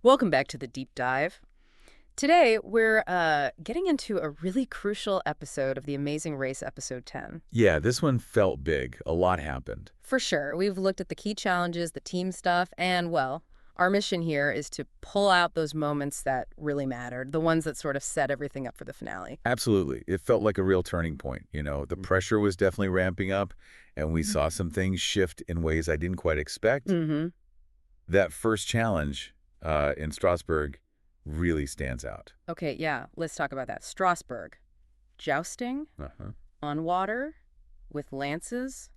Welcome back to the deep dive. Today, we're getting into a really crucial episode of The Amazing Race, episode 10. Yeah, this one felt big. A lot happened. For sure, we've looked at the key challenges, the team stuff, and, well, our mission here is to pull out those moments that really mattered, the ones that sort of set everything up for the finale. Absolutely. It felt like a real turning point. The pressure was definitely ramping up, and we saw some things shift in ways I didn't quite expect. Mm-hmm. That first challenge in Strasbourg really stands out. Okay, yeah, let's talk about that. Strasbourg. Jousting Uh-huh. on water with lances.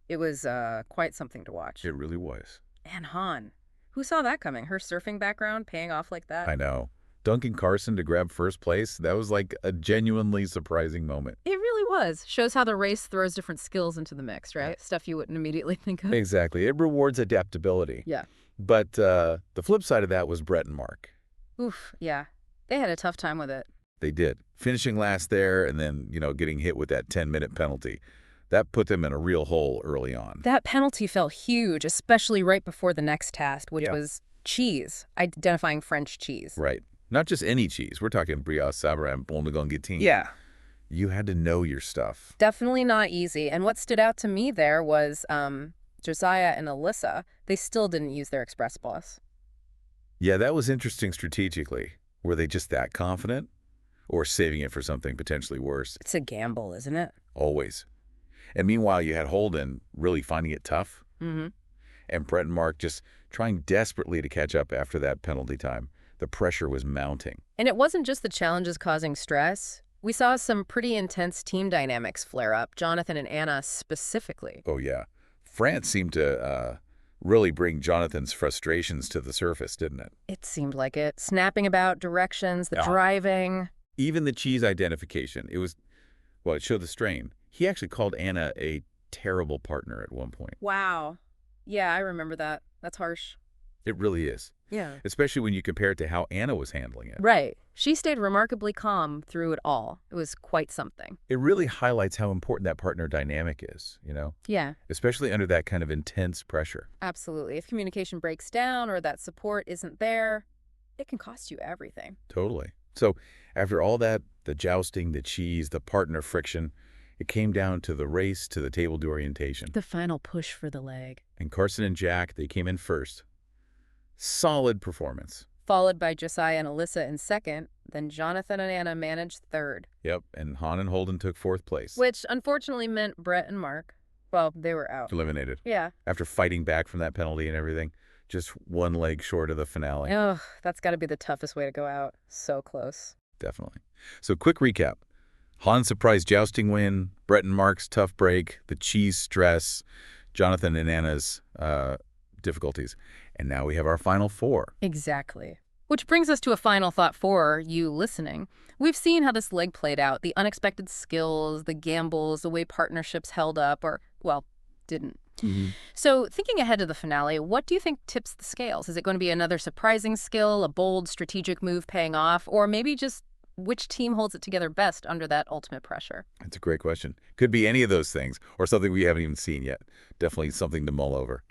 It was quite something to watch. It really was. And Han. Who saw that coming? Her surfing background paying off like that? I know. Duncan Carson to grab first place, that was like a genuinely surprising moment. It really was. Shows how the race throws different skills into the mix, right? Stuff you wouldn't immediately think of. Exactly. It rewards adaptability. Yeah. But the flip side of that was Brett and Mark. Oof, yeah. They had a tough time with it. They did. Finishing last there and then, getting hit with that 10-minute penalty. That put them in a real hole early on. That penalty felt huge, especially right before the next task, which was cheese, identifying French cheese. Right. Not just any cheese. We're talking brioche, sabre, and bon de gonguetine. Yeah. You had to know your stuff. Definitely not easy. And what stood out to me there was Josiah and Alyssa. They still didn't use their express bus. Yeah, that was interesting strategically. Were they just that confident? Or saving it for something potentially worse? It's a gamble, isn't it? Always. And meanwhile, you had Holden really finding it tough. Mm-hmm. And Brett and Mark just trying desperately to catch up after that penalty time. The pressure was mounting. And it wasn't just the challenges causing stress. We saw some pretty intense team dynamics flare up, Jonathan and Anna specifically. Oh, yeah. France seemed to really bring Jonathan's frustrations to the surface, didn't it? It seemed like it. Snapping about directions, the Yeah. driving. Even the cheese identification, it showed the strain. He actually called Anna a terrible partner at one point. Wow. Yeah, I remember that. That's harsh. It really is, Yeah. especially when you compare it to how Anna was handling it. Right. She stayed remarkably calm through it all. It was quite something. It really highlights how important that partner dynamic is, Yeah, especially under that kind of intense pressure. absolutely. If communication breaks down or that support isn't there, it can cost you everything. Totally. So after all that, the jousting, the cheese, the partner friction, it came down to the race to the table orientation. The final push for the leg. And Carson and Jack, they came in first. Solid performance. Followed by Josiah and Alyssa in second, then Jonathan and Anna managed third. Yep, and Han and Holden took fourth place. Which unfortunately meant Brett and Mark, well, they were out. Eliminated. Yeah. After fighting back from that penalty and everything, just one leg short of the finale. Ugh, that's got to be the toughest way to go out. So close. Definitely. So quick recap. Han's surprise jousting win, Brett and Mark's tough break, the cheese stress, Jonathan and Anna's difficulties. And now we have our final four. Exactly. Which brings us to a final thought for you listening. We've seen how this leg played out, the unexpected skills, the gambles, the way partnerships held up or, well, didn't. So thinking ahead to the finale, what do you think tips the scales? Is it going to be another surprising skill, a bold strategic move paying off, or maybe just which team holds it together best under that ultimate pressure? That's a great question. Could be any of those things or something we haven't even seen yet. Definitely something to mull over.